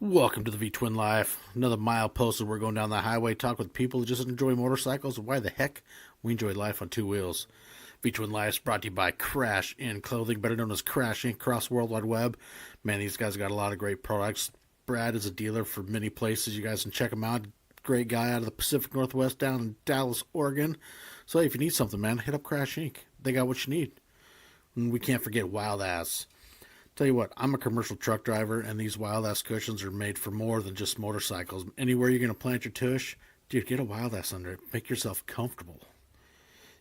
Welcome to the V Twin Life. Another milepost as we're going down the highway, talk with people who just enjoy motorcycles and why the heck we enjoy life on two wheels. V Twin Life is brought to you by Crash In Clothing, better known as Crash Inc. across the World Wide Web. Man, these guys got a lot of great products. Brad is a dealer for many places. You guys can check him out. Great guy out of the Pacific Northwest down in Dallas, Oregon. So if you need something, man, hit up Crash Inc. They got what you need. And we can't forget Wild Ass. Tell you what, I'm a commercial truck driver, and these Wild Ass cushions are made for more than just motorcycles. Anywhere you're going to plant your tush, dude, get a Wild Ass under it. Make yourself comfortable.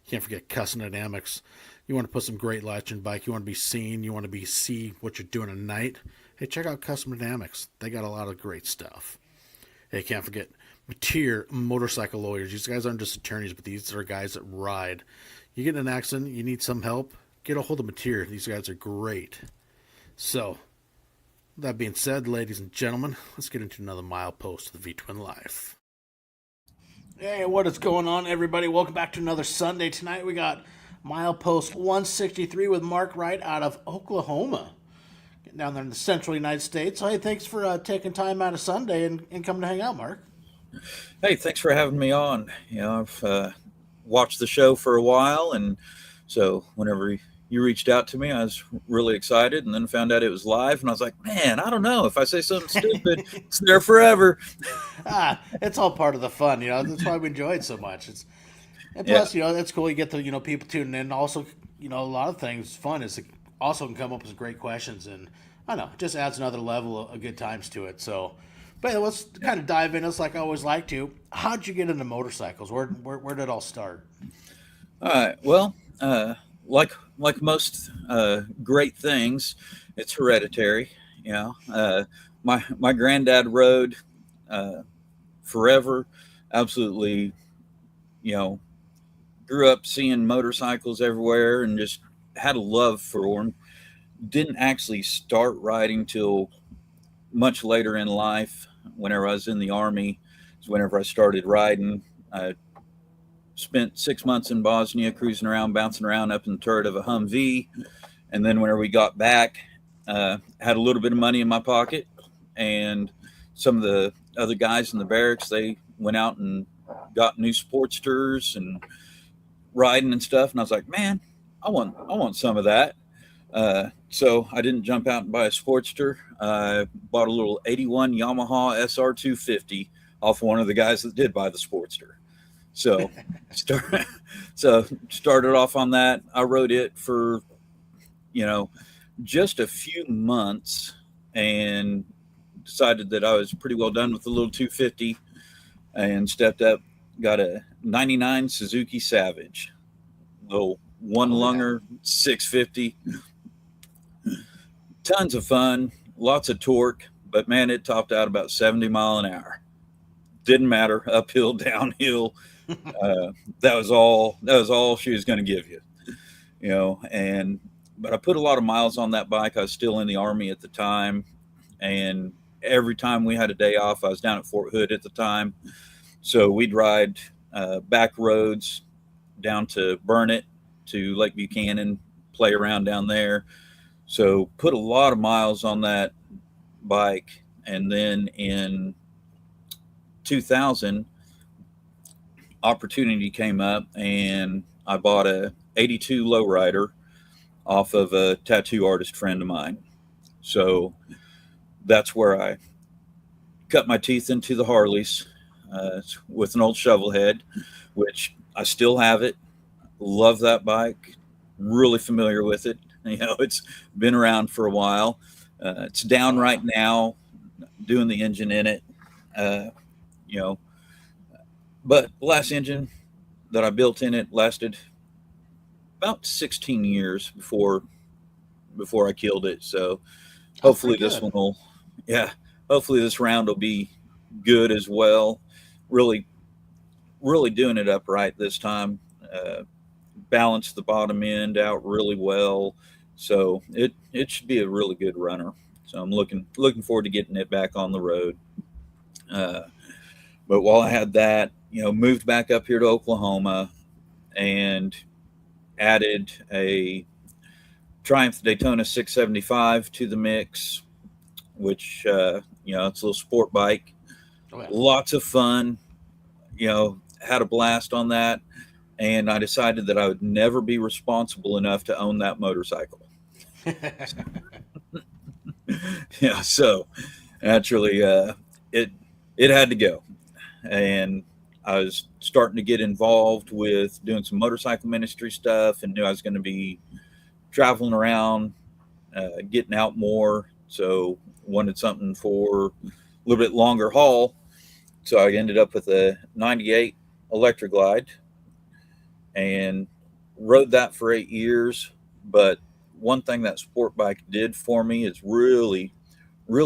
You can't forget Custom Dynamics. You want to put some great lights in your bike. You want to be seen. You want to see what you're doing at night. Hey, check out Custom Dynamics. They got a lot of great stuff. Hey, can't forget Mateer Motorcycle Lawyers. These guys aren't just attorneys, but these are guys that ride. You get in an accident, you need some help, get a hold of Mateer. These guys are great. So, that being said, ladies and gentlemen, let's get into another milepost of the V Twin Life. Hey, what is going on, everybody? Welcome back to another Sunday. Tonight we got milepost 163 with Mark Wright out of Oklahoma. Getting down there in the central United States. Hey, thanks for taking time out of Sunday and coming to hang out, Mark. Hey, thanks for having me on. I've watched the show for a while, and so whenever you reached out to me, I was really excited, and then found out it was live, and I was like, man, I don't know. If I say something stupid, it's there forever. It's all part of the fun, That's why we enjoy it so much. And Yeah, plus, that's cool. You get the people tuning in. Also, a lot of things fun is it also can come up with great questions, and I don't know, it just adds another level of good times to it. So, but let's kind of dive in. It's like I always like to. How'd you get into motorcycles? Where did it all start? all right. Well, like most great things, it's hereditary. My granddad rode forever. Absolutely, you know, grew up seeing motorcycles everywhere and just had a love for them. Didn't actually start riding till much later in life. Whenever I was in the army, is whenever I started riding. I spent 6 months in Bosnia, cruising around, bouncing around up in the turret of a Humvee, and then whenever we got back, had a little bit of money in my pocket, and some of the other guys in the barracks, they went out and got new Sportsters and riding and stuff, and I was like, man, I want some of that. So I didn't jump out and buy a Sportster. I bought a little '81 Yamaha SR250 off one of the guys that did buy the Sportster. So start, so started off on that. I rode it for you know just a few months and decided that I was pretty well done with the little 250 and stepped up. Got a '99 Suzuki Savage, little one Oh yeah. lunger 650. Tons of fun, lots of torque, but man, it topped out about 70 mile an hour. Didn't matter, uphill, downhill. Uh, that was all. That was all she was going to give you, And but I put a lot of miles on that bike. I was still in the army at the time, and every time we had a day off, I was down at Fort Hood at the time, so we'd ride back roads down to Burnett to Lake Buchanan, play around down there. So put a lot of miles on that bike, and then in 2000, opportunity came up, and I bought a '82 lowrider off of a tattoo artist friend of mine. So that's where I cut my teeth into the Harleys with an old shovel head, which I still have it. Love that bike. Really familiar with it. It's been around for a while. It's down Oh right yeah. now, doing the engine in it. Uh, you know, but the last engine that I built in it lasted about 16 years before I killed it. So That's hopefully pretty this good. one will, yeah, hopefully this round will be good as well. Really, really doing it upright this time. Balanced the bottom end out really well. So it should be a really good runner. So I'm looking forward to getting it back on the road. Uh, but while I had that, moved back up here to Oklahoma and added a Triumph Daytona 675 to the mix. which it's a little sport bike. Oh Lots of fun. Had a blast on that, and I decided that I would never be responsible enough to own that motorcycle. yeah. Yeah, so naturally, it it had to go, and I was starting to get involved with doing some motorcycle ministry stuff, and knew I was going to be traveling around, getting out more. So wanted something for a little bit longer haul. So I ended up with a '98 Electric Glide and rode that for 8 years. But one thing that sport bike did for me is really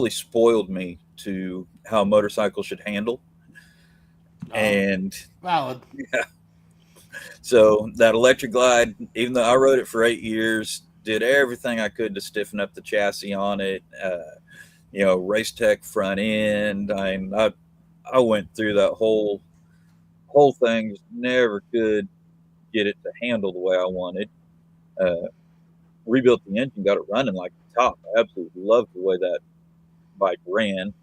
spoiled me to how a motorcycle should handle. um, And Valid. so that Electric Glide, even though I rode it for 8 years, did everything I could to stiffen up the chassis on it. Race tech front end. I went through that whole thing. Just never could get it to handle the way I wanted. Uh, Rebuilt the engine, got it running like the top. I absolutely loved the way that bike ran.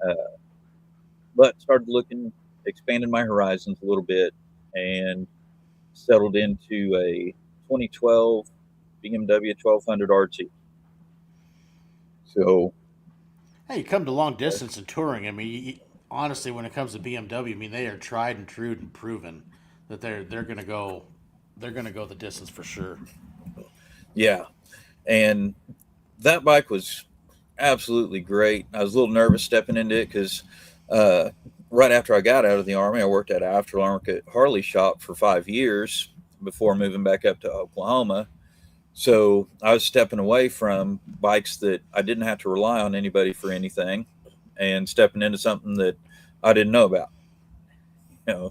Uh, but started looking, expanding my horizons a little bit, and settled into a 2012 BMW 1200 RT. So, Hey, you come to long distance and touring. I mean, honestly, when it comes to BMW, I mean they are tried and true and proven that they're gonna go the distance for sure. yeah. And that bike was absolutely great. I was a little nervous stepping into it because uh, right after I got out of the Army, I worked at an aftermarket Harley shop for 5 years before moving back up to Oklahoma. So I was stepping away from bikes that I didn't have to rely on anybody for anything, and stepping into something that I didn't know about.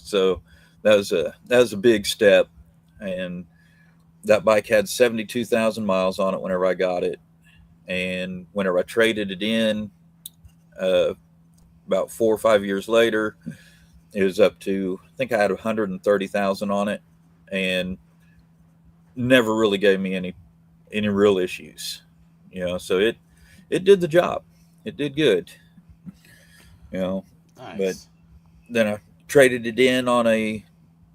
So that was a big step, and that bike had 72,000 miles on it whenever I got it, and whenever I traded it in, uh, about 4 or 5 years later, it was up to, I think I had 130,000 on it, and never really gave me any real issues. So it did the job. It did good. You know, but Nice. then I traded it in on a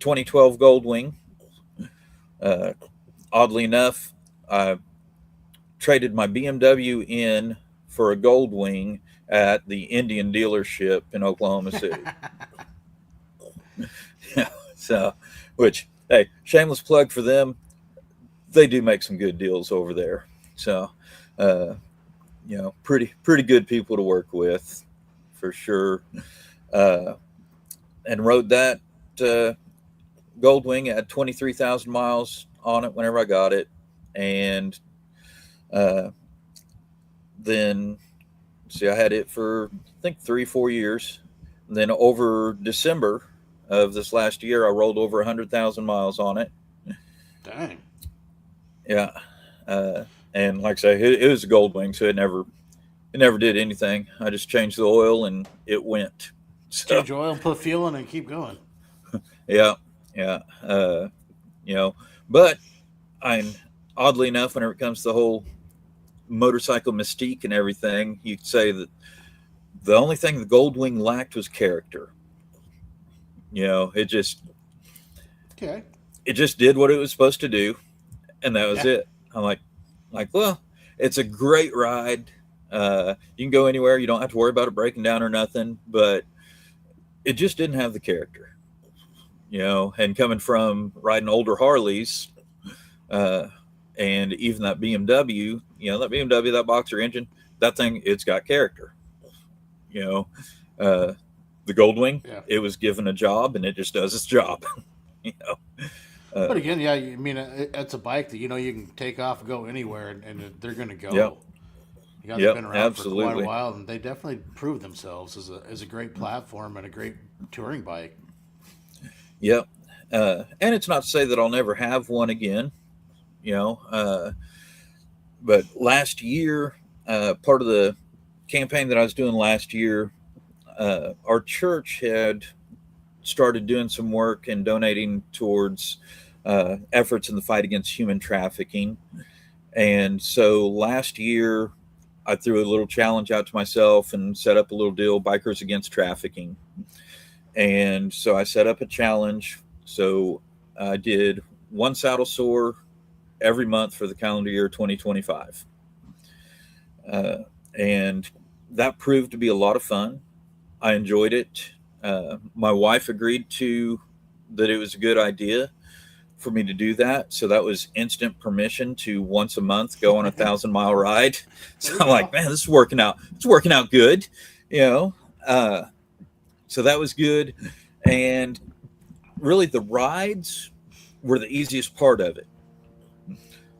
2012 Goldwing. Uh, Oddly enough, I traded my BMW in for a Goldwing at the Indian dealership in Oklahoma City. So, which, hey, shameless plug for them. They do make some good deals over there. So, uh, pretty good people to work with, for sure. Uh, and rode that uh, Goldwing at 23,000 miles on it whenever I got it, and uh, then see, I had it for I think 3 4 years. And then over December of this last year, I rolled over 100,000 miles on it. Dang. Yeah, uh, and like I say, it was a Goldwing, so it never did anything. I just changed the oil and it went. So Change oil, put fuel in, and keep going. yeah, yeah, you know. But I, oddly enough, whenever it comes to the whole motorcycle mystique and everything, you could say that the only thing the Goldwing lacked was character. It just Okay. did what it was supposed to do, and that was Yeah. it. I'm well, it's a great ride. You can go anywhere. You don't have to worry about it breaking down or nothing. But it just didn't have the character. And coming from riding older Harleys, uh, and even that BMW, that BMW, that boxer engine, that thing, it's got character. You know, uh, the Goldwing, Yeah. it was given a job and it just does its job. you know, But uh, again, yeah, I mean, it's a bike that you can take off and go anywhere, and they're going to yep, go. They've yep, been around for quite a absolutely, while, and they definitely proved themselves as a great platform and a great touring bike. yep. And it's not to say that I'll never have one again. You know, uh, but last year, part of the campaign that I was doing last year, our church had started doing some work and donating towards efforts in the fight against human trafficking. And so last year, I threw a little challenge out to myself and set up a little deal, Bikers Against Trafficking. And so I set up a challenge. So I did one saddle sore every month for the calendar year 2025. Uh, and that proved to be a lot of fun. I enjoyed it. My wife agreed to that it was a good idea for me to do that. So that was instant permission to once a month go on 1,000-mile ride. So I'm like, man, this is working out. It's working out good, you know. So that was good. And really, the rides were the easiest part of it.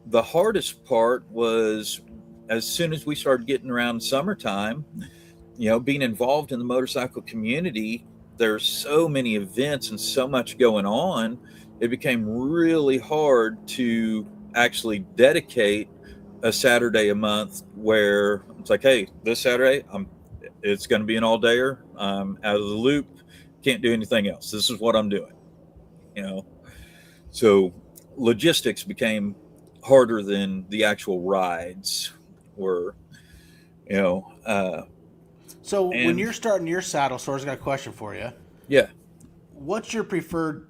The hardest part was as soon as we started getting around summertime, being involved in the motorcycle community, there's so many events and so much going on. It became really hard to actually dedicate a Saturday a month where it's like, hey, this Saturday, it's going to be an all-dayer. I'm out of the loop. Can't do anything else. This is what I'm doing. So logistics became harder than the actual rides were. So when you're starting your saddle stores, I got a question for you. Yeah. What's your preferred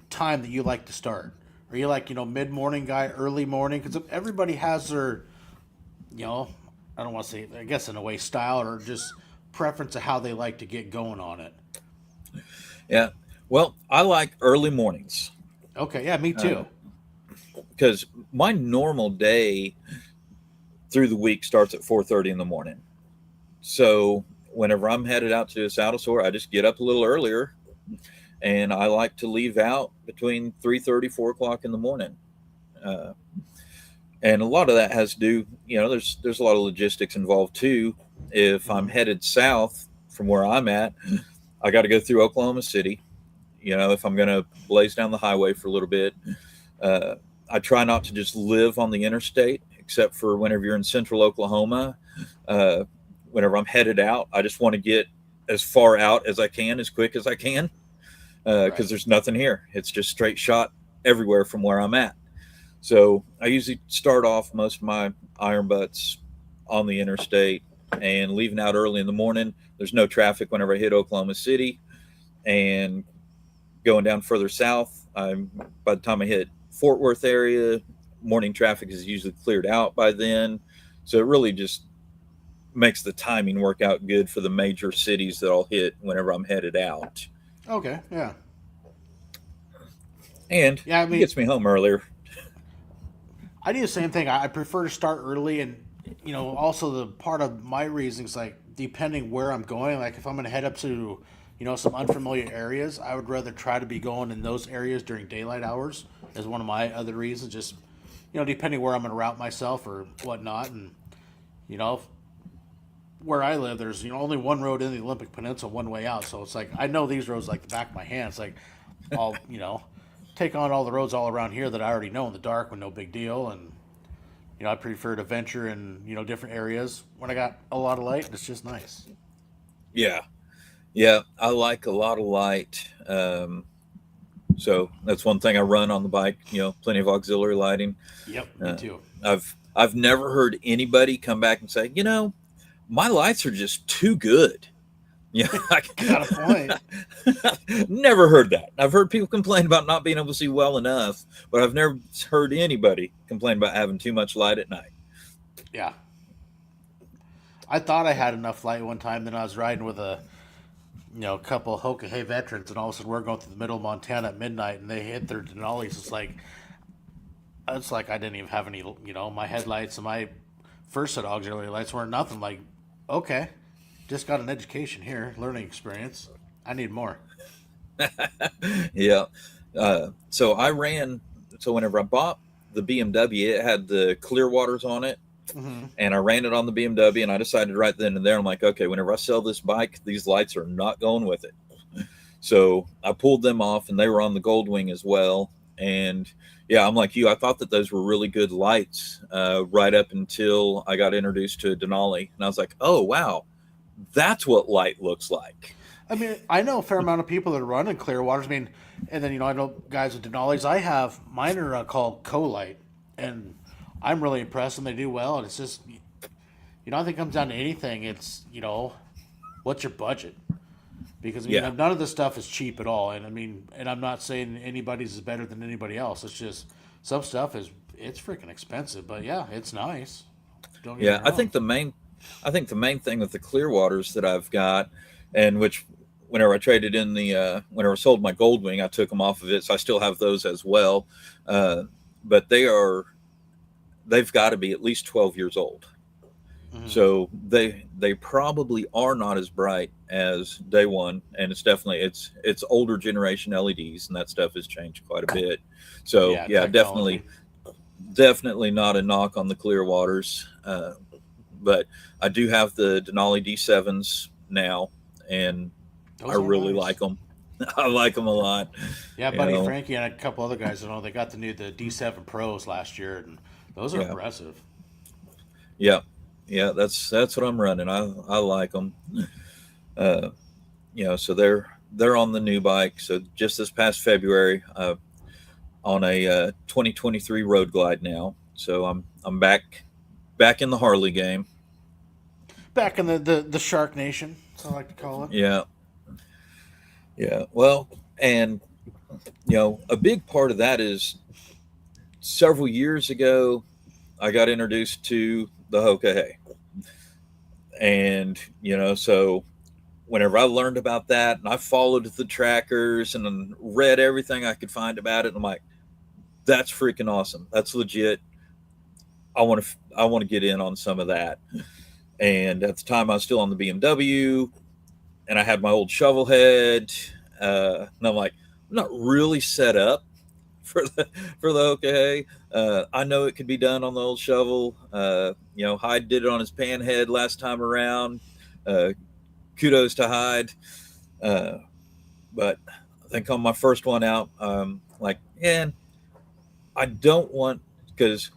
time that you like to start? Are you like, mid-morning guy, early morning? Because everybody has their, I don't want to say, I guess in a way, style or just preference of how they like to get going on it. Yeah. Well, I like early mornings. Okay. Yeah, me too. Because my normal day through the week starts at 4:30 in the morning. So whenever I'm headed out to a saddle store, I just get up a little earlier, and I like to leave out between 3:30, 4 o'clock in the morning. And a lot of that has to do, there's a lot of logistics involved too. If I'm headed south from where I'm at, I got to go through Oklahoma City. If I'm going to blaze down the highway for a little bit, I try not to just live on the interstate, except for whenever you're in central Oklahoma. Whenever I'm headed out, I just want to get as far out as I can, as quick as I can, because there's nothing here. It's just straight shot everywhere from where I'm at. So I usually start off most of my iron butts on the interstate and leaving out early in the morning. There's no traffic whenever I hit Oklahoma City, and going down further south, by the time I hit Fort Worth area, morning traffic is usually cleared out by then. So it really just makes the timing work out good for the major cities that I'll hit whenever I'm headed out. Okay, yeah. And it gets me home earlier. I do the same thing. I prefer to start early, and also the part of my reasons, like depending where I'm going, like if I'm going to head up to some unfamiliar areas, I would rather try to be going in those areas during daylight hours as one of my other reasons, just depending where I'm going to route myself or whatnot. And where I live, there's only one road in the Olympic Peninsula, one way out, so it's like I know these roads like the back of my hand. It's like I'll take on all the roads all around here that I already know in the dark with no big deal. And I prefer to venture in different areas when I got a lot of light. It's just nice. Yeah, I like a lot of light. So that's one thing I run on the bike, plenty of auxiliary lighting. Yep, me too. I've never heard anybody come back and say, my lights are just too good. Yeah, got a point. Never heard that. I've heard people complain about not being able to see well enough, but I've never heard anybody complain about having too much light at night. Yeah. I thought I had enough light one time, then I was riding with a couple of Hoka Hay veterans, and all of a sudden we're going through the middle of Montana at midnight, and they hit their denali's. It's like I didn't even have any, my headlights and my first set of auxiliary lights weren't nothing. Like, okay, just got an education here, learning experience. I need more. Yeah. So whenever I bought the BMW, it had the clear waters on it. Mm-hmm. And I ran it on the BMW, and I decided right then and there, I'm like, okay, whenever I sell this bike, these lights are not going with it. So I pulled them off, and they were on the Goldwing as well. And yeah, I'm like you. I thought that those were really good lights right up until I got introduced to a Denali. And I was like, oh, wow, that's what light looks like. I mean, I know a fair amount of people that are running clear waters. I mean, and then, I know guys with Denali's. Mine are called Co-Light, and I'm really impressed, and they do well. And it's just, I think it comes down to anything. It's, what's your budget? Because Yeah. none of this stuff is cheap at all. And and I'm not saying anybody's is better than anybody else. It's just some stuff it's freaking expensive. But yeah, it's nice. Don't get me Yeah. wrong. I think the main thing with the Clearwaters that I've got, and which whenever I traded in whenever I sold my Goldwing, I took them off of it. So I still have those as well. Uh, but they've got to be at least 12 years old. Hmm. So they probably are not as bright as day one, and it's older generation LEDs, and that stuff has changed quite a bit. So Yeah, yeah, technology. definitely not a knock on the Clearwaters, but I do have the Denali D7s now, and I Those are really like nice. them. I like them a lot. Yeah, You buddy know, Frankie and a couple other guys, they got the D7 Pros last year, and those are yeah, impressive. yeah, yeah. That's what I'm running. I like them. Uh, so they're on the new bike. So just this past February, on a 2023 Road Glide now. So I'm back in the Harley game. Back in the Shark Nation, as I like to call it. Yeah, yeah. Well, and a big part of that is several years ago I got introduced to the Hoka, and so whenever I learned about that and I followed the trackers and read everything I could find about it, I'm like, that's freaking awesome. That's legit. I want to get in on some of that. And at the time, I was still on the BMW, and I had my old shovel head. And I'm like, I'm not really set up for the okay. I know it could be done on the old shovel. Hyde did it on his pan head last time around. Uh, Kudos to Hyde. Uh, but I think on my first one out, like, yeah, I don't want, because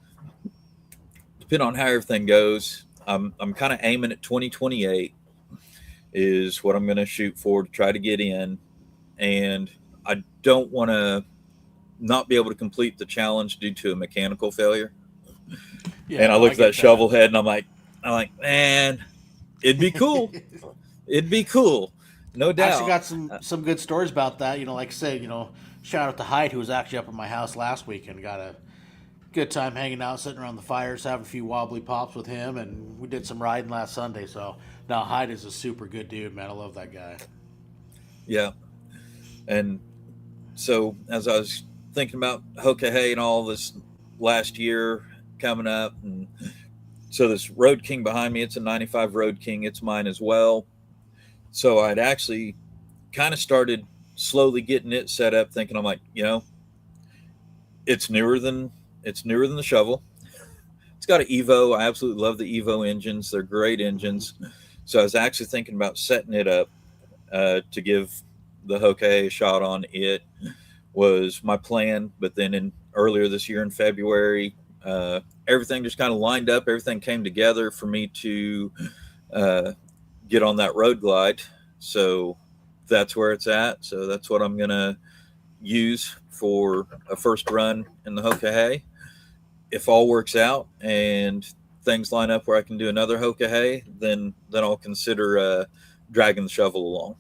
depending on how everything goes, I'm kind of aiming at 2028 is what I'm going to shoot for to try to get in, and I don't want to not be able to complete the challenge due to a mechanical failure. Yeah, And I no, I looked at that get that. shovel head, and I'm like, man, it'd be cool. It'd be cool, no I actually doubt. got some good stories about that. Like I said, shout out to Hyde, who was actually up at my house last week and got a good time hanging out, sitting around the fires, having a few wobbly pops with him, and we did some riding last Sunday. So now Hyde is a super good dude, man. I love that guy. Yeah, and so as I was thinking about Hoka Hay and all this last year coming up, and so this Road King behind me, it's a 95 Road King. It's mine as well. So I'd actually kind of started slowly getting it set up, thinking I'm like, it's newer than it's newer than the shovel. It's got an Evo. I absolutely love the Evo engines. They're great Hmm. engines. So I was actually thinking about setting it up to give the Hoka a shot on it was my plan. But then in earlier this year in February, everything just kind of lined up. Everything came together for me to uh, get on that road glide. So that's where it's at. So that's what I'm gonna use for a first run in the Hoka. If all works out and things line up where I can do another Hoka, then I'll consider dragging the shovel along.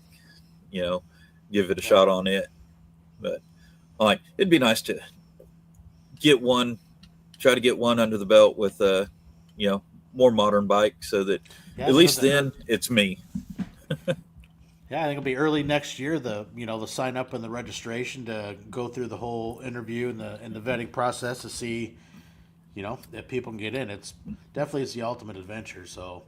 You know, give it a Yeah. shot on it. But like, it'd be nice to get one, try to get one under the belt with a, you know, more modern bike, so that Yeah, at so least then it's me. yeah, I think it'll be early next year. The sign up and the registration to go through the whole interview and the vetting process to see if people can get in. It's definitely it's the ultimate adventure. So,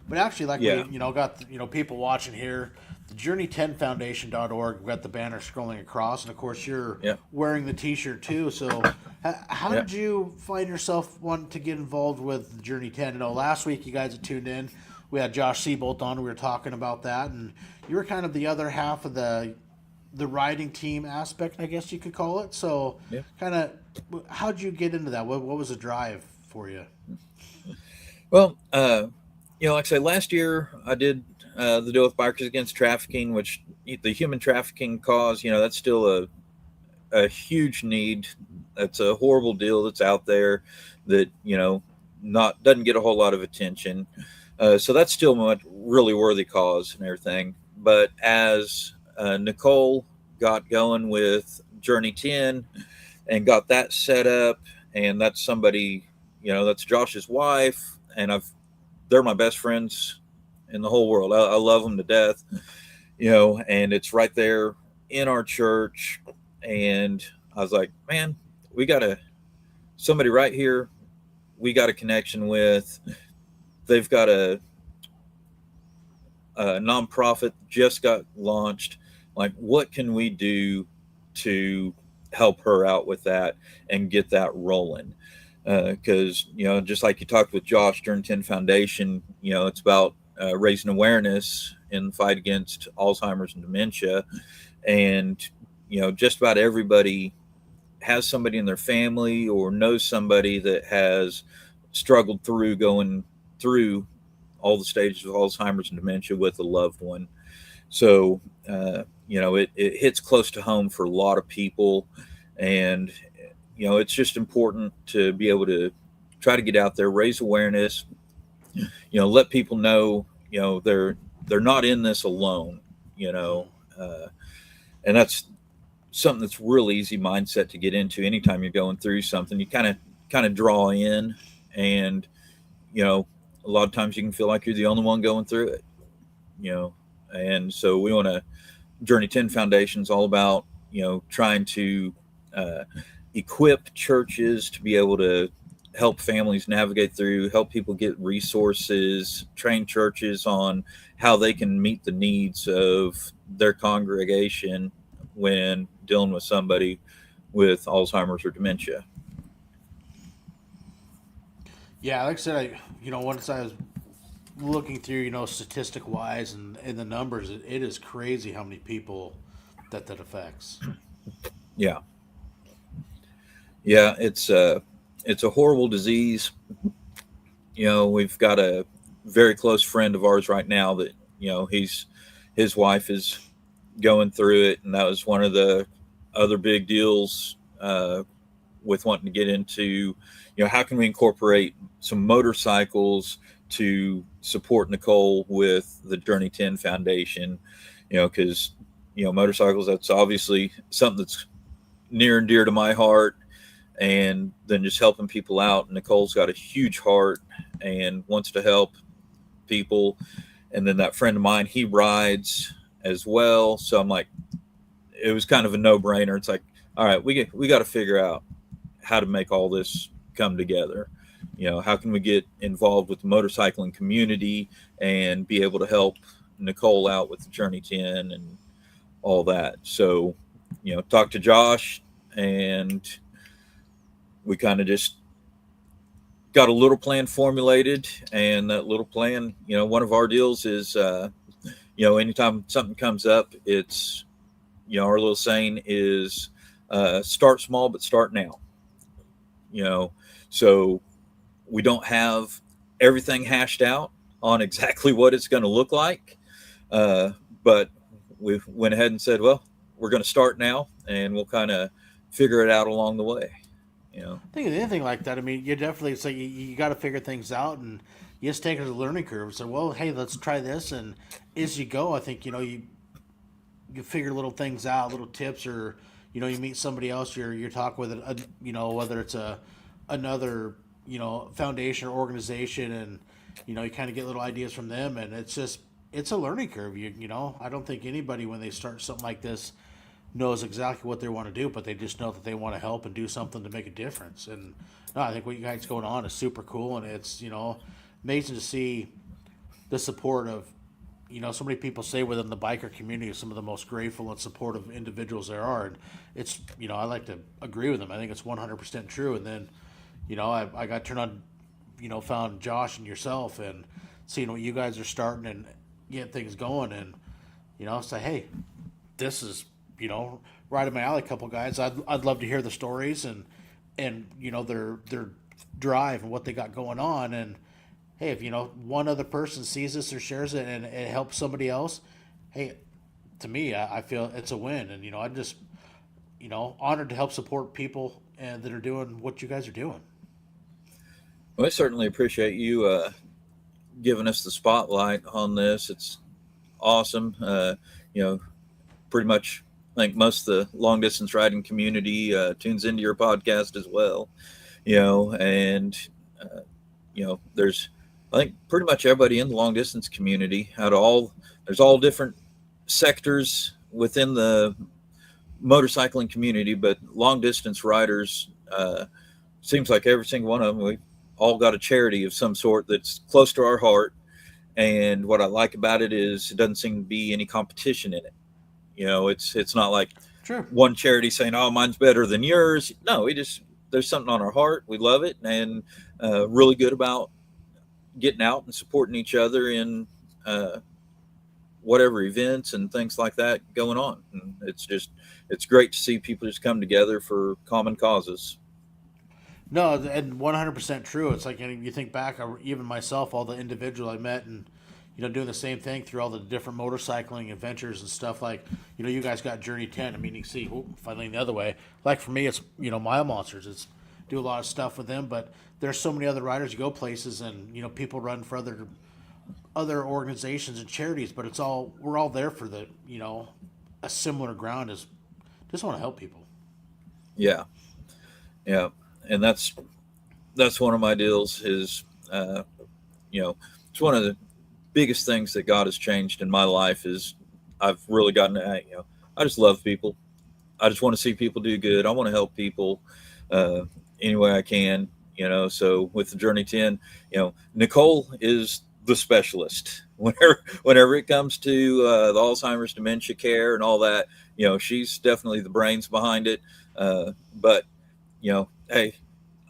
but actually, like we Yeah, got people watching here, the Journey10Foundation.org. We've got the banner scrolling across, and of course you're yeah, wearing the T-shirt too. So, how yeah, did you find yourself wanting to get involved with Journey 10? Last week you guys had tuned in. We had Josh Seabolt on. We were talking about that, and you were kind of the other half of the riding team aspect, I guess you could call it. So, yeah. kind of, how'd you get into that? What was the drive for you? Well, like I say, last year I did the deal with Bikers Against Trafficking, which the human trafficking cause, that's still a huge need. That's a horrible deal that's out there that not doesn't get a whole lot of attention. So that's still a really worthy cause and everything. But as Nicole got going with Journey 10 and got that set up, and that's somebody, that's Josh's wife, and they're my best friends in the whole world. I love them to death, and it's right there in our church. And I was like, man, we got somebody right here we got a connection with. They've got a nonprofit just got launched. Like, what can we do to help her out with that and get that rolling? Because just like you talked with Josh during 10 Foundation, it's about raising awareness in the fight against Alzheimer's and dementia. And just about everybody has somebody in their family or knows somebody that has struggled through going through all the stages of Alzheimer's and dementia with a loved one. So, it hits close to home for a lot of people. And, it's just important to be able to try to get out there, raise awareness, let people know, they're not in this alone, uh, and that's something that's real easy mindset to get into anytime you're going through something. You kind of draw in, and a lot of times you can feel like you're the only one going through it, you know. And so we want to Journey 10 Foundation is all about trying to uh, equip churches to be able to help families navigate through, help people get resources, train churches on how they can meet the needs of their congregation when dealing with somebody with Alzheimer's or dementia. Yeah, like I said, once I was looking through, statistic wise and the numbers, it is crazy how many people that affects. Yeah, yeah, it's a horrible disease. We've got a very close friend of ours right now that his wife is going through it, and that was one of the other big deals with wanting to get into, how can we incorporate some motorcycles to support Nicole with the Journey 10 Foundation, because motorcycles, that's obviously something that's near and dear to my heart. And then just helping people out. Nicole's got a huge heart and wants to help people. And then that friend of mine, he rides as well. So I'm like, it was kind of a no brainer. It's like, all right, we got to figure out how to make all this come together. How can we get involved with the motorcycling community and be able to help Nicole out with the Journey 10 and all that. So, talk to Josh, and we kind of just got a little plan formulated. And that little plan, one of our deals is, anytime something comes up, it's, our little saying is, start small, but start now, you know, so we don't have everything hashed out on exactly what it's going to look like. Uh, but we went ahead and said, well, we're going to start now, and we'll kind of figure it out along the way. You know, I think anything like that. I mean, you definitely it's like you got to figure things out, and you just take it as a learning curve. So, well, hey, let's try this, and as you go, I think you figure little things out, little tips, or you meet somebody else. You're talking with whether it's another foundation or organization, and you kind of get little ideas from them, and it's a learning curve. I don't think anybody when they start something like this knows exactly what they want to do, but they just know that they want to help and do something to make a difference. And no, I think what you guys going on is super cool, and it's amazing to see the support of so many people say within the biker community some of the most grateful and supportive individuals there are, and it's I like to agree with them. I think it's 100% true. And then I got turned on, found Josh and yourself and seeing what you guys are starting and getting things going, and say, hey, this is right in my alley. A couple guys, I'd love to hear the stories and their drive and what they got going on. And hey, if one other person sees this or shares it and it helps somebody else, hey, to me, I feel it's a win. And I'm just honored to help support people and that are doing what you guys are doing. well, I certainly appreciate you giving us the spotlight on this. It's awesome. You know, pretty much, I think most of the long distance riding community tunes into your podcast as well. And uh, there's, I think, pretty much everybody in the long distance community. There's all different sectors within the motorcycling community, but long distance riders, seems like every single one of them, we all got a charity of some sort that's close to our heart. And what I like about it is it doesn't seem to be any competition in it. It's not like Sure. one charity saying, "Oh, mine's better than yours." No, we just, there's something on our heart. We love it, and really good about getting out and supporting each other in uh, whatever events and things like that going on. And it's great to see people just come together for common causes. No, and 100% true. It's like, you think back, even myself, all the individuals I met, and doing the same thing through all the different motorcycling adventures and stuff. Like, you guys got Journey 10. I mean, you can see, if I lean the other way, like for me, it's Mile Monsters. It's do a lot of stuff with them, but there's so many other riders. You go places, and people run for other organizations and charities, but we're all there for the a similar ground, as just want to help people. Yeah, yeah, and that's one of my deals. Is it's one of the biggest things that God has changed in my life. Is I've really gotten to, I just love people. I just want to see people do good. I want to help people uh, any way I can. So with the Journey 10, Nicole is the specialist. Whenever it comes to the Alzheimer's dementia care and all that, she's definitely the brains behind it. But hey,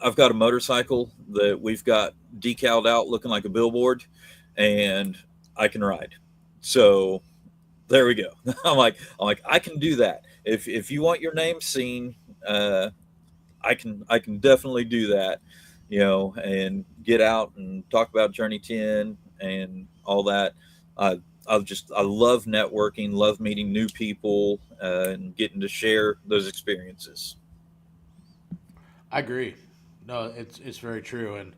I've got a motorcycle that we've got decaled out looking like a billboard, and I can ride. So there we go. I'm like, I can do that. If you want your name seen, I can definitely do that. And get out and talk about Journey 10 and all that. I I love networking, love meeting new people, and getting to share those experiences. I agree. No, it's very true, and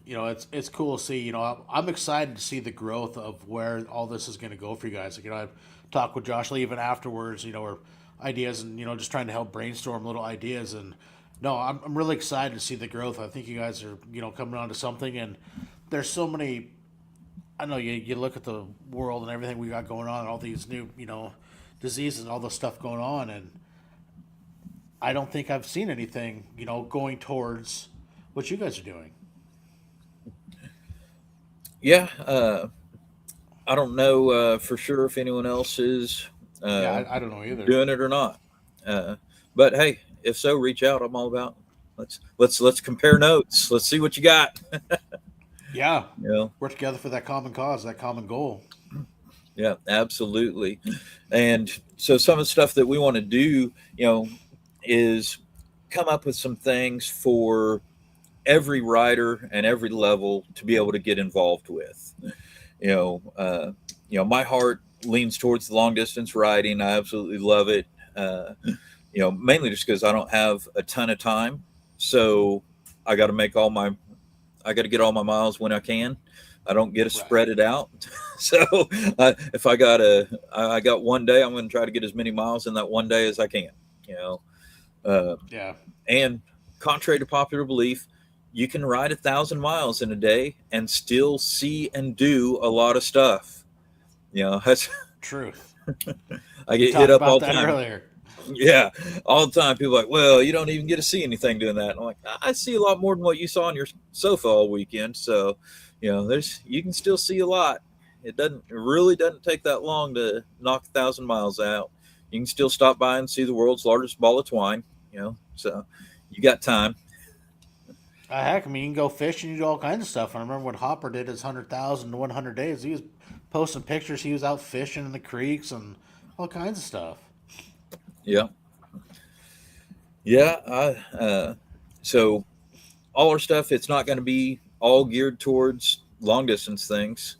it's cool to see. I'm excited to see the growth of where all this is going to go for you guys. Like, I've talked with Josh Lee even afterwards. Or ideas, and just trying to help brainstorm little ideas. And no, I'm really excited to see the growth. I think you guys are coming on to something, and there's so many. I know you look at the world and everything we got going on, all these new diseases and all this stuff going on, and I don't think I've seen anything, going towards what you guys are doing. Yeah, I don't know for sure if anyone else is Yeah, uh, I don't know either. doing it or not. Uh, but hey, if so, reach out. I'm all about, let's compare notes. Let's see what you got. Yeah, You know, work together for that common cause, that common goal. yeah, absolutely. And so some of the stuff that we want to do, is come up with some things for every rider and every level to be able to get involved with. You know, uh, my heart leans towards the long distance riding. I absolutely love it. Mainly just because I don't have a ton of time, so I got to make all my I got to get all my miles when I can. I don't get to Right. spread it out. So if I got one day, I'm going to try to get as many miles in that one day as I can. You know, uh, Yeah. and contrary to popular belief, you can ride 1,000 miles in a day and still see and do a lot of stuff. That's Truth. I We get hit talked up about all the that time. earlier. Yeah, all the time. People are like, well, you don't even get to see anything doing that. And I'm like, I see a lot more than what you saw on your sofa all weekend. So, there's you can still see a lot. It really doesn't take that long to knock 1,000 miles out. You can still stop by and see the world's largest ball of twine. So you got time. Heck, I mean, you can go fishing, you do all kinds of stuff. I remember when Hopper did his 100,000 to 100 days. He was posting pictures. He was out fishing in the creeks and all kinds of stuff. Yeah, yeah. So all our stuff, it's not going to be all geared towards long distance things.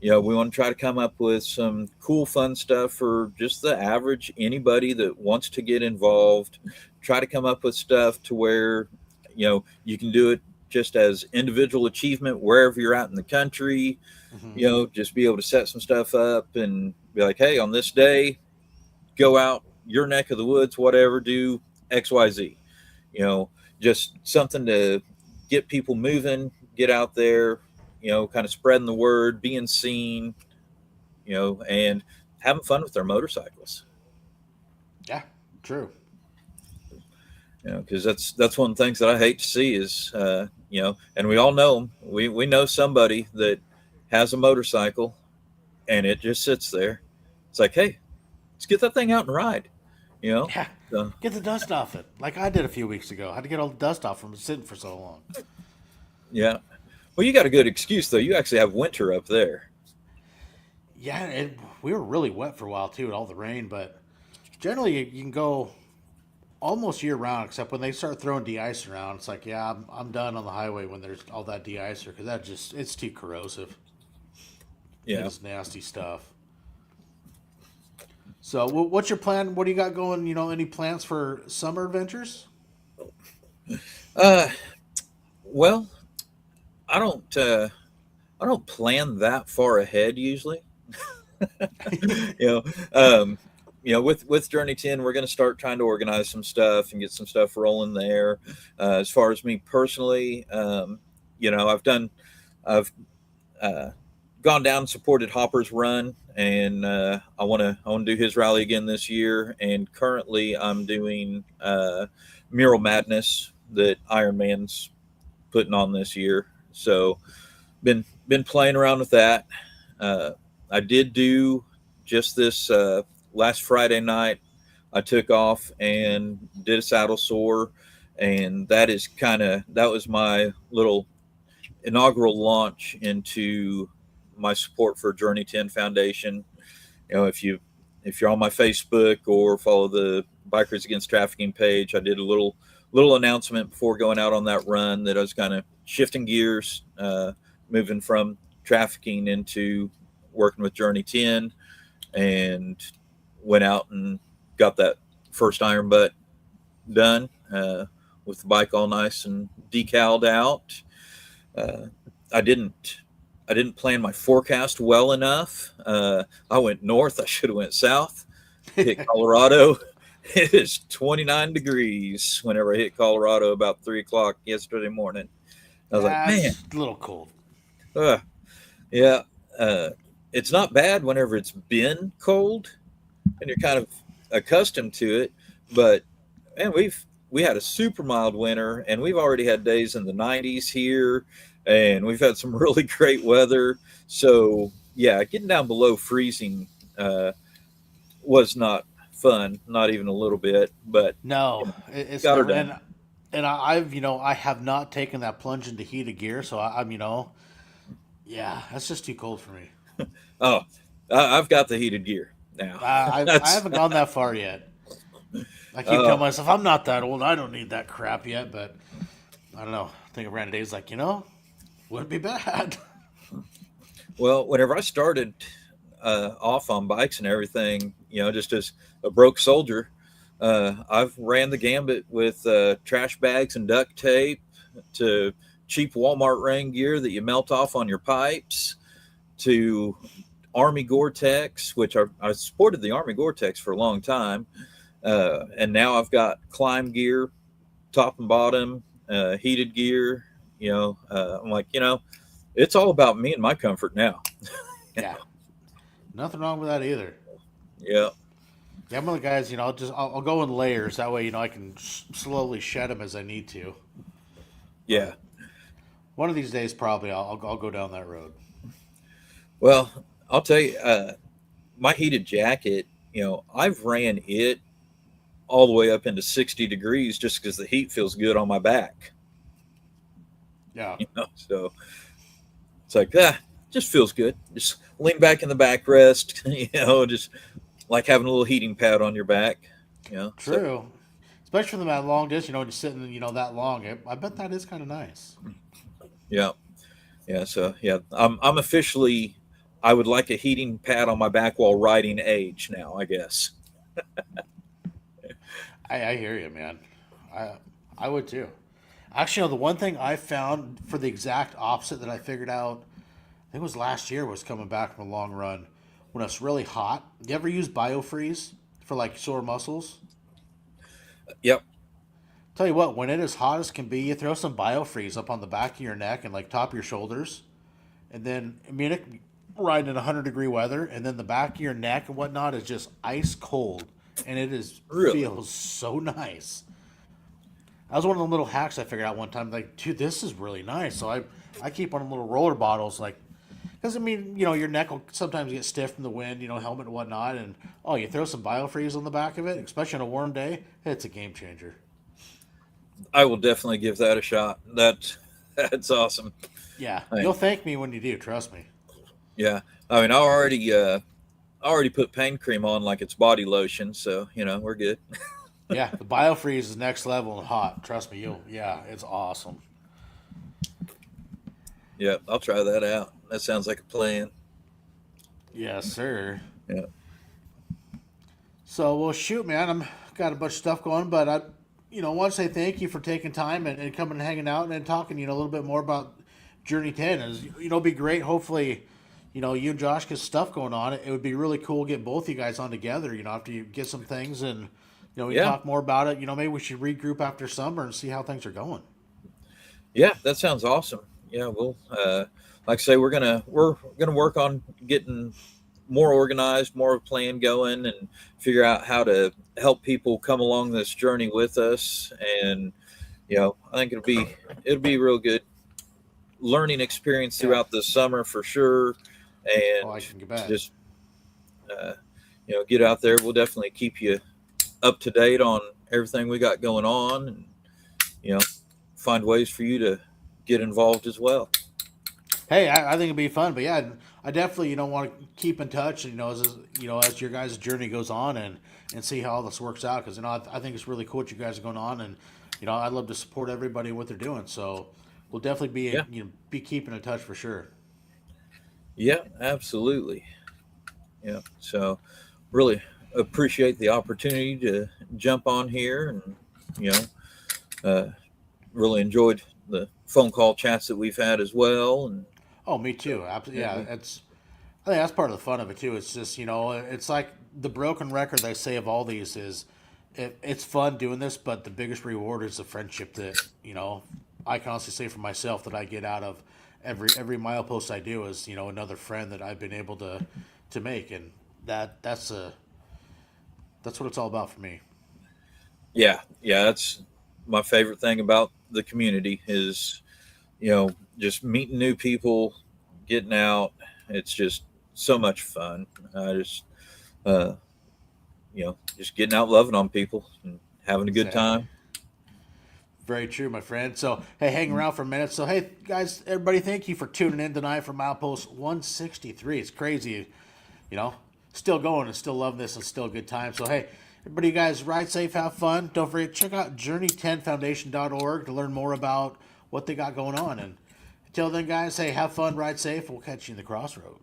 We want to try to come up with some cool, fun stuff for just the average anybody that wants to get involved. Try to come up with stuff to where you can do it just as individual achievement wherever you're at in the country. Hmm. Just be able to set some stuff up and be like, hey, on this day, go out your neck of the woods, whatever, do XYZ. You know, just something to get people moving, get out there, kind of spreading the word, being seen, and having fun with their motorcycles. Yeah, true. Because that's one of the things that I hate to see is, and we all know them. We know somebody that has a motorcycle and it just sits there. It's like, hey, let's get that thing out and ride. You know, Yeah, so get the dust off it, like I did a few weeks ago. I had to get all the dust off from sitting for so long. yeah. Well, you got a good excuse though. You actually have winter up there. Yeah, we were really wet for a while too, with all the rain. But generally, you can go almost year round, except when they start throwing de-ice around. It's like, yeah, I'm done on the highway when there's all that de-icer because it's too corrosive. It Yeah. is nasty stuff. So, what's your plan? What do you got going? Any plans for summer adventures? Uh, well, I don't. I don't plan that far ahead usually. you know, um, with Journey 10, we're going to start trying to organize some stuff and get some stuff rolling there. As far as me personally, I've I've uh, gone down and supported Hopper's run, and I want to do his rally again this year. And currently, I'm doing Mural Madness that Ironman's putting on this year. So been playing around with that. Uh, I did do just this last Friday night. I took off and did a saddle sore, and that was my little inaugural launch into my support for Journey 10 Foundation. If you're on my Facebook or follow the Bikers Against Trafficking page, I did a little announcement before going out on that run that I was kind of shifting gears, moving from trafficking into working with Journey 10, and went out and got that first iron butt done, with the bike all nice and decaled out. Uh, I didn't I didn't plan my forecast well enough. I went north. I should have went south. Hit Colorado. It is 29 degrees whenever I hit Colorado about 3 o'clock yesterday morning. I was like, man, That's a little cold. uh, yeah. Uh, it's not bad whenever it's been cold and you're kind of accustomed to it, but man, we had a super mild winter, and we've already had days in the 90s here, and we've had some really great weather. So yeah, getting down below freezing was not fun, not even a little bit. But No, it's got her never. done. And I've I have not taken that plunge into heated gear, so I'm yeah, that's just too cold for me. Oh, I've got the heated gear now. I That's haven't gone that far yet. I keep telling oh myself I'm not that old. I don't need that crap yet, but I don't know. I think around days like wouldn't be bad. well, whenever I started off on bikes and everything, just as a broke soldier, I've ran the gambit with trash bags and duct tape to cheap Walmart rain gear that you melt off on your pipes to Army Gore-Tex, which I supported the Army Gore-Tex for a long time. And now I've got climb gear, top and bottom, heated gear. I'm like, it's all about me and my comfort now. Yeah, nothing wrong with that either. Yeah, Yeah, I'm one of the guys. I'll go in layers. That way, I can slowly shed them as I need to. yeah. But one of these days, probably I'll go down that road. Well, I'll tell you, my heated jacket, I've ran it all the way up into 60 degrees just because the heat feels good on my back. Yeah, So it's like, just feels good. Just lean back in the backrest, just like having a little heating pad on your back. So true. Especially from that long distance, just sitting, that long. I bet that is kind of nice. yeah, yeah. So yeah, I'm officially. I would like a heating pad on my back while riding age now, I guess. I hear you, man. I I would too. Actually, the one thing I found for the exact opposite that I figured out, I think it was last year, was coming back from a long run when it's really hot. You ever use biofreeze for like sore muscles? Yep. Tell you what, when it is hot as can be, you throw some biofreeze up on the back of your neck and like top of your shoulders, and then I mean it riding in 100-degree weather, and then the back of your neck and whatnot is just ice cold, and it is Really? feels so nice. That was one of the little hacks I figured out one time. Like, dude, this is really nice. So I keep on little roller bottles, like, because I mean, your neck will sometimes get stiff from the wind, helmet and whatnot, and oh, you throw some biofreeze on the back of it, especially on a warm day, it's a game changer. I will definitely give that a shot. That's awesome. Yeah, I you'll mean, thank me when you do. Trust me. yeah. I mean, I already put pain cream on like it's body lotion, so we're good. Yeah, the biofreeze is next level and hot. Trust me, you'll. Yeah, it's awesome. Yeah, I'll try that out. That sounds like a plan. Yes, sir. Yeah. So, well, shoot, man, I'm got a bunch of stuff going, but I want to say thank you for taking time and coming and hanging out and talking, a little bit more about Journey 10. Is it'd be great. Hopefully, you and Josh get stuff going on. It would be really cool to get both you guys on together. After you get some things and we can Yeah. talk more about it. Maybe we should regroup after summer and see how things are going. Yeah, that sounds awesome. Yeah, we'll like I say, we're gonna work on getting more organized, more of a plan going, and figure out how to help people come along this journey with us. And I think it'll be real good learning experience Yeah. throughout the summer for sure. Oh, I And can get bet. just uh, get out there. We'll definitely keep you up to date on everything we got going on, and you know find ways for you to get involved as well. Hey, I think it'd be fun, but yeah, I definitely want to keep in touch. As your guys' journey goes on and see how all this works out because I think it's really cool what you guys are going on and I'd love to support everybody in what they're doing. So we'll definitely be Yeah, be keeping in touch for sure. yeah, absolutely. Yeah, so really appreciate the opportunity to jump on here, and you know uh, really enjoyed the phone call chats that we've had as well. And Oh, me so too. yeah, Yeah, I think that's part of the fun of it too. It's just it's like the broken record they say of all these is it's fun doing this, but the biggest reward is the friendship that I can honestly say for myself that I get out of every milepost I do is another friend that I've been able to make, and that's what it's all about for me. yeah, that's my favorite thing about the community is just meeting new people, getting out. It's just so much fun. I just uh, just getting out, loving on people, and having a good Exactly. time. Very true, my friend. So, hey, hang around for a minute. So, hey, guys, everybody, thank you for tuning in tonight for Milepost 163. It's crazy, you know, still going and still loving this and still a good time. So, hey, everybody, you guys, ride safe, have fun. Don't forget, check out journey10foundation.org to learn more about what they got going on. And until then, guys, hey, have fun, ride safe. We'll catch you in the crossroad.